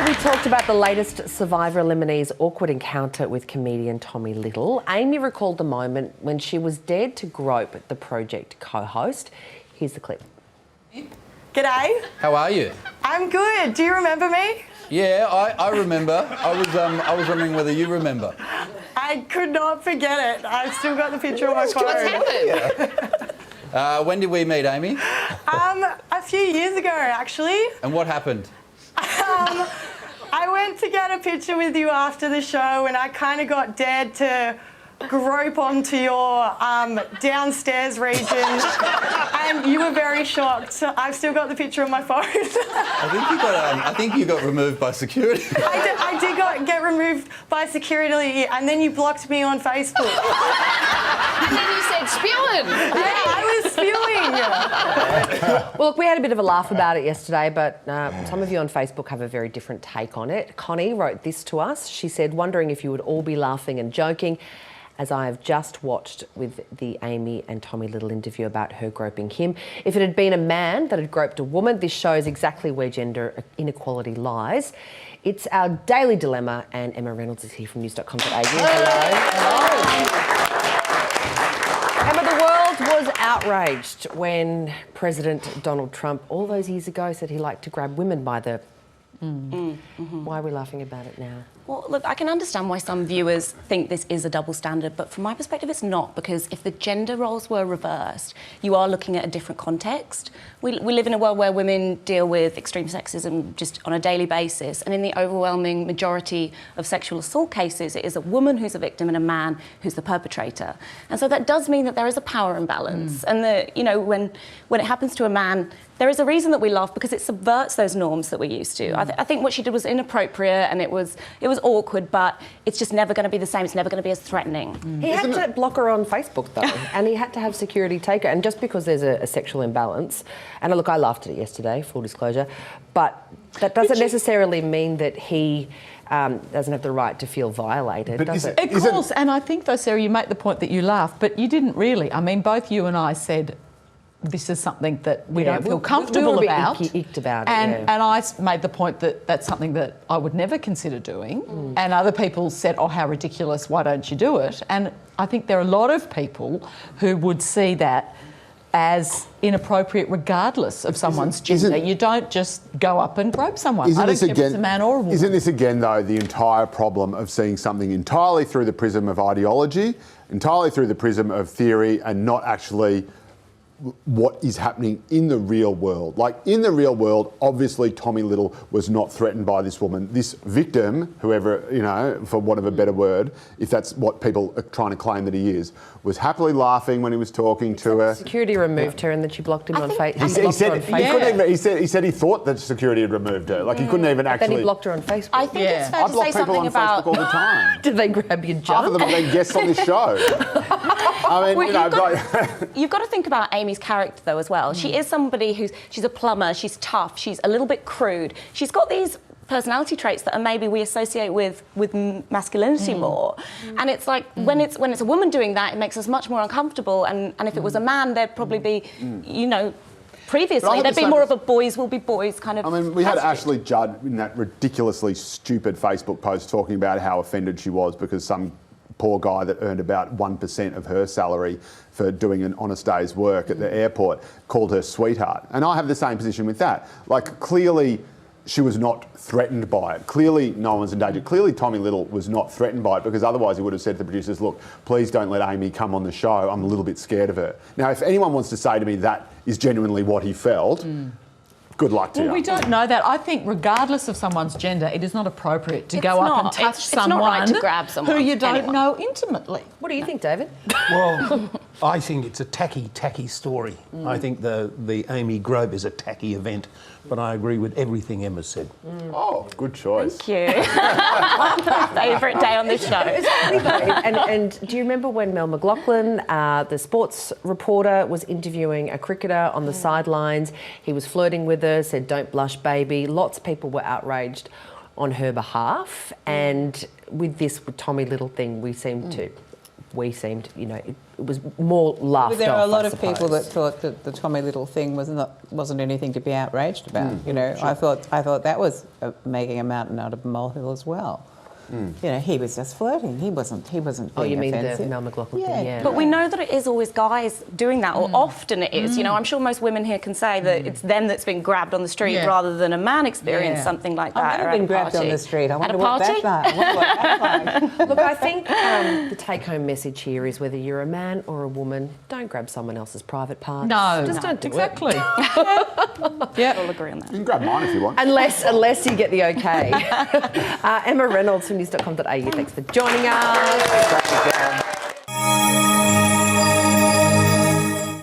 we talked about the latest Survivor eliminee's awkward encounter with comedian Tommy Little, Amy recalled the moment when she was dared to grope the project co-host. Here's the clip. G'day. How are you? I'm good. Do you remember me? Yeah, I remember. I was wondering whether you remember. I could not forget it. I've still got the picture on my phone. What's happened? When did we meet, Amy? A few years ago, actually. And what happened? I went to get a picture with you after the show and I kind of got dared to grope onto your downstairs region and you were very shocked. So I've still got the picture on my phone. I think you got removed by security. I did get removed by security and then you blocked me on Facebook. And then you said spewing. I was spewing. Well, look, we had a bit of a laugh about it yesterday, but some of you on Facebook have a very different take on it. Connie wrote this to us. She said, wondering if you would all be laughing and joking, as I have just watched with the Amy and Tommy Little interview about her groping him. If it had been a man that had groped a woman, this shows exactly where gender inequality lies. It's our daily dilemma, and Emma Reynolds is here from news.com.au. Hello. Emma, the world was outraged when President Donald Trump, all those years ago, said he liked to grab women by the... Why are we laughing about it now? Well, look, I can understand why some viewers think this is a double standard, but from my perspective, it's not, because if the gender roles were reversed, you are looking at a different context. We live in a world where women deal with extreme sexism just on a daily basis, and in the overwhelming majority of sexual assault cases, it is a woman who's a victim and a man who's the perpetrator. And so that does mean that there is a power imbalance, and that, you know, when it happens to a man, there is a reason that we laugh, because it subverts those norms that we're used to. I think what she did was inappropriate and it was awkward, but it's just never going to be the same. It's never going to be as threatening. He had to block her on Facebook, though, and he had to have security take her. And just because there's a sexual imbalance, and look, I laughed at it yesterday, full disclosure, but that doesn't necessarily mean that he doesn't have the right to feel violated, does it? Of course, and I think, though, Sarah, you make the point that you laughed, but you didn't really. I mean, both you and I said this is something that we don't feel comfortable about. Icked about it, and I made the point that that's something that I would never consider doing. And other people said, oh, how ridiculous, why don't you do it? And I think there are a lot of people who would see that as inappropriate regardless of someone's gender. You don't just go up and grope someone. I don't care if it's a man or a woman. Isn't this again, though, the entire problem of seeing something entirely through the prism of ideology, entirely through the prism of theory, and not actually what is happening in the real world? Like, in the real world, obviously Tommy Little was not threatened by this woman. This victim, whoever, you know, for want of a better word, if that's what people are trying to claim that he is, was happily laughing when he was talking to her. Security removed her and then she blocked him on Facebook. He said he thought that security had removed her. Like, he couldn't even actually... Then he blocked her on Facebook. I think it's fair to say something about... I block people on Facebook all the time. Did they grab your junk? Half of them have been guests on this show. I mean, well, you've got to think about Amy's character, though, as well. She is somebody she's a plumber, she's tough, she's a little bit crude. She's got these personality traits that are maybe we associate with masculinity more. And it's like, when it's a woman doing that, it makes us much more uncomfortable. And if it was a man, there'd probably be, you know, previously, there'd be more of a boys will be boys kind of... I mean, we had Ashley Judd in that ridiculously stupid Facebook post talking about how offended she was because some poor guy that earned about 1% of her salary for doing an honest day's work at the airport called her sweetheart. And I have the same position with that. Like, clearly she was not threatened by it. Clearly no one's in danger. Clearly Tommy Little was not threatened by it, because otherwise he would have said to the producers, look, please don't let Amy come on the show. I'm a little bit scared of her. Now, if anyone wants to say to me that is genuinely what he felt, good luck to you. We don't know that. I think regardless of someone's gender, it is not appropriate to go up and touch someone, not right to grab someone who you don't know intimately. What do you think, David? Well, I think it's a tacky story. I think the Amy grope is a tacky event, but I agree with everything Emma said. Oh, good choice. Thank you. My favourite day on this show. and do you remember when Mel McLaughlin, the sports reporter, was interviewing a cricketer on the sidelines? He was flirting with her, said, "Don't blush, baby." Lots of people were outraged on her behalf. And with this Tommy Little thing, we seem to we seemed, you know, it was more laughed off. But there are a lot I of people suppose. that thought that the Tommy Little thing wasn't anything to be outraged about. You know, I thought that was making a mountain out of a molehill as well. You know, he was just flirting. He wasn't being Oh, you mean offensive. the Mel McLaughlin thing? Yeah. But we know that it is always guys doing that, or often it is. You know, I'm sure most women here can say that it's them that's been grabbed on the street Yeah. rather than a man experienced something like that. I've or never at been a grabbed on party. the street. I At wonder a what party? that's like. I wonder what that's like. Look, I think the take-home message here is whether you're a man or a woman, don't grab someone else's private parts. No, Just don't do it. exactly. I'll agree on that. You can grab mine if you want. Unless you get the okay. Emma Reynolds from news.com.au, thanks for joining us.